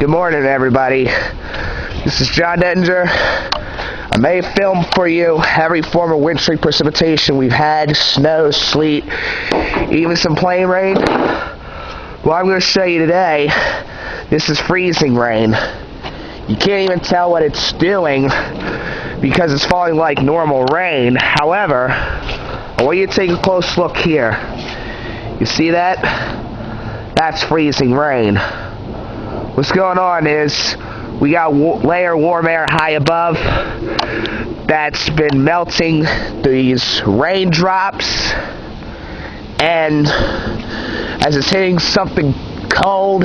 Good morning, everybody. This is John Dettinger. I may film for you every form of wintry precipitation we've had: snow, sleet, even some plain rain. Well, I'm going to show you today, this is freezing rain. You can't even tell what it's doing because it's falling like normal rain. However, I want you to take a close look here. You see that? That's freezing rain. What's going on is we got a layer of warm air high above that's been melting these raindrops, and as it's hitting something cold,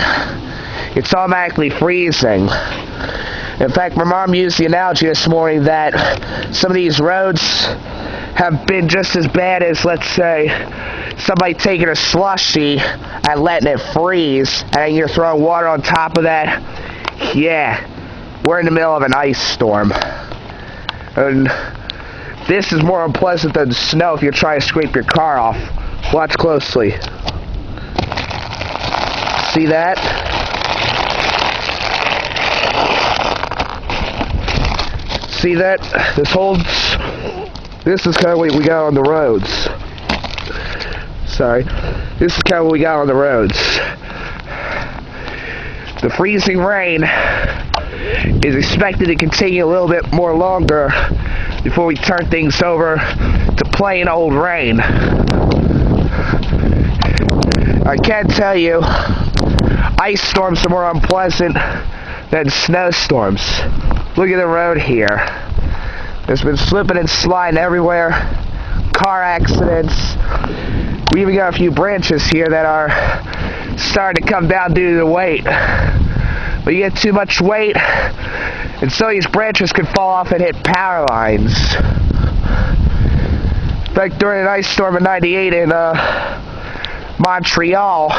it's automatically freezing. In fact, my mom used the analogy this morning that some of these roads have been just as bad as, let's say, somebody taking a slushie and letting it freeze, and then you're throwing water on top of that. Yeah, we're in the middle of an ice storm. And this is more unpleasant than snow if you're trying to scrape your car off. Watch closely. See that? See that? This is kind of what we got on the roads. Sorry. This is kind of what we got on the roads. The freezing rain is expected to continue a little bit more longer before we turn things over to plain old rain. I can tell you, ice storms are more unpleasant than snowstorms. Look at the road here. There's been slipping and sliding everywhere. Car accidents. We even got a few branches here that are starting to come down due to the weight. But you get too much weight, and so these branches could fall off and hit power lines. In fact, during an ice storm in '98 in Montreal,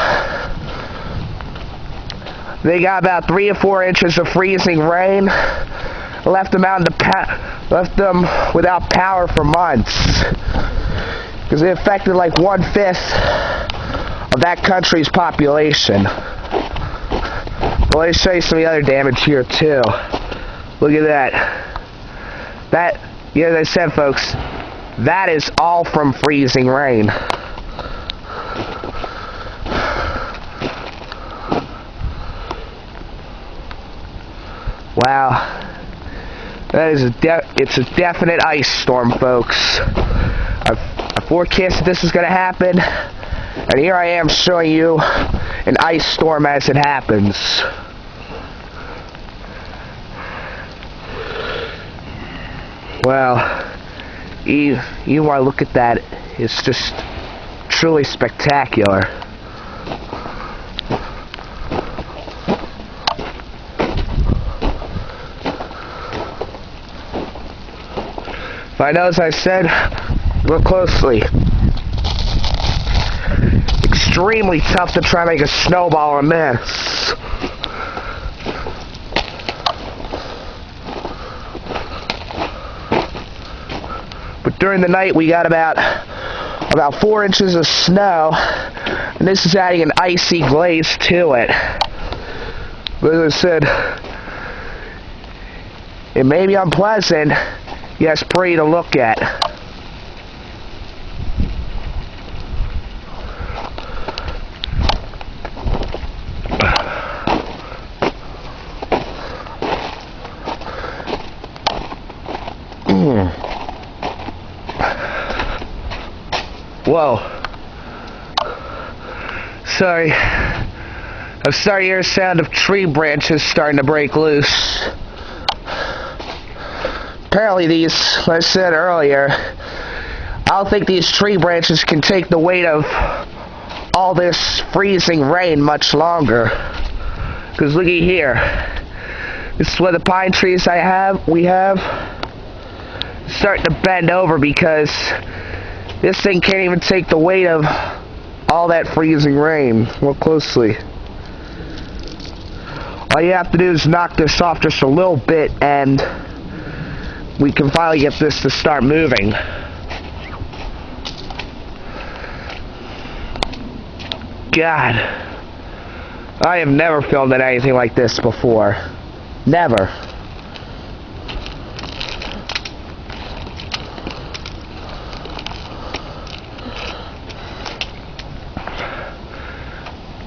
they got about 3 or 4 inches of freezing rain. Left them without power for months, because it affected like 1/5 of that country's population. Well, let me show you some of the other damage here too. Look at that. As I said, folks, that is all from freezing rain. Wow. It's a definite ice storm, folks. I forecasted this was going to happen, and here I am showing you an ice storm as it happens. Well, you want to look at that, it's just truly spectacular. I know, as I said, look closely. Extremely tough to try to make a snowball a mess. But during the night we got about 4 inches of snow, and this is adding an icy glaze to it. But as I said, it may be unpleasant. Yes, pretty to look at. Whoa. Sorry. I'm starting to hear the sound of tree branches starting to break loose. Apparently these, like I said earlier, I don't think these tree branches can take the weight of all this freezing rain much longer. Because looky here. This is where the pine trees we have starting to bend over because this thing can't even take the weight of all that freezing rain. Look closely. All you have to do is knock this off just a little bit and we can finally get this to start moving. God. I have never filmed in anything like this before. Never.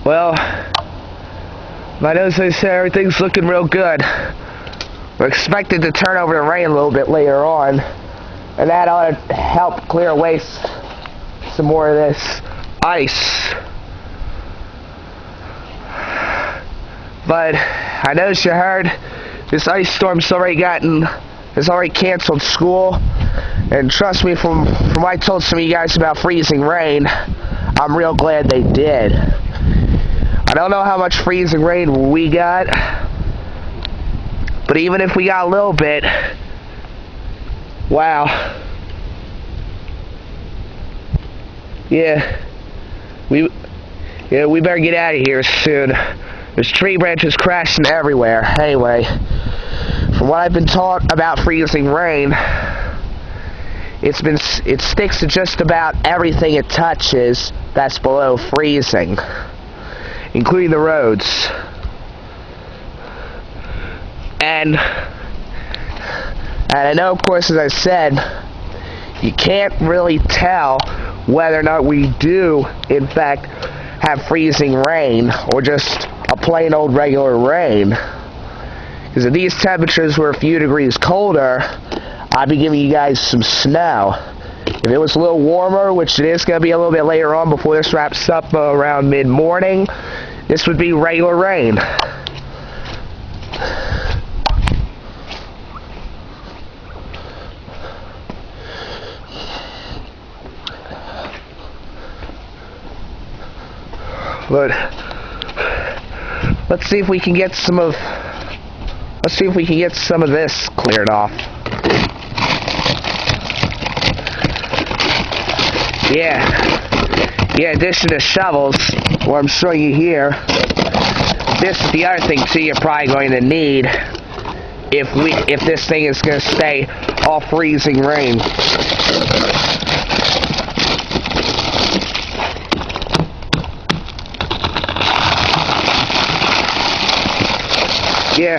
Well, I know as I said, everything's looking real good. We're expected to turn over to rain a little bit later on, and that ought to help clear away some more of this ice. But I noticed you heard this ice storm's already canceled school, and trust me, from what I told some of you guys about freezing rain, I'm real glad they did. I don't know how much freezing rain we got, but even if we got a little bit, wow. Yeah, we better get out of here soon. There's tree branches crashing everywhere. Anyway, from what I've been taught about freezing rain, it sticks to just about everything it touches that's below freezing, including the roads. And I know, of course, as I said, you can't really tell whether or not we do, in fact, have freezing rain or just a plain old regular rain. Because if these temperatures were a few degrees colder, I'd be giving you guys some snow. If it was a little warmer, which it is going to be a little bit later on before this wraps up around mid-morning, this would be regular rain. But let's see if we can get some of this cleared off. Yeah, in addition to shovels, what I'm showing you here, this is the other thing too you're probably going to need if this thing is going to stay all freezing rain. Yeah,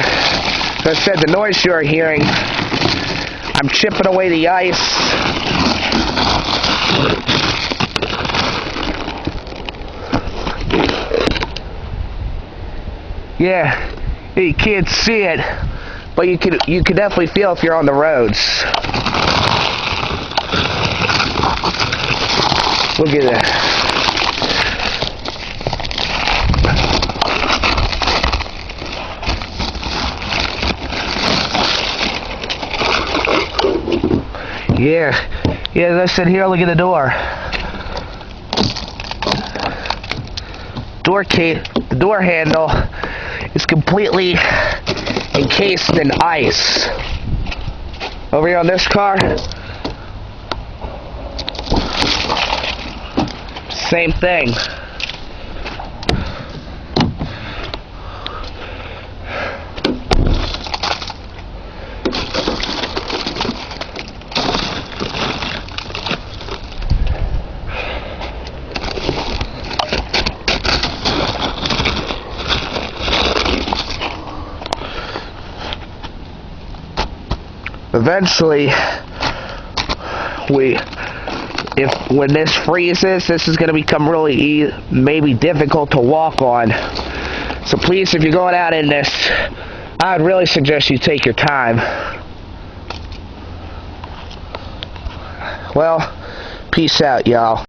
as I said, the noise you're hearing, I'm chipping away the ice. Yeah, you can't see it, but you can definitely feel if you're on the roads. Look at that. Yeah, as I said here, look at the door. The door handle is completely encased in ice. Over here on this car, same thing. Eventually, when this freezes, this is going to become really maybe difficult to walk on. So please, if you're going out in this, I would really suggest you take your time. Well, peace out, y'all.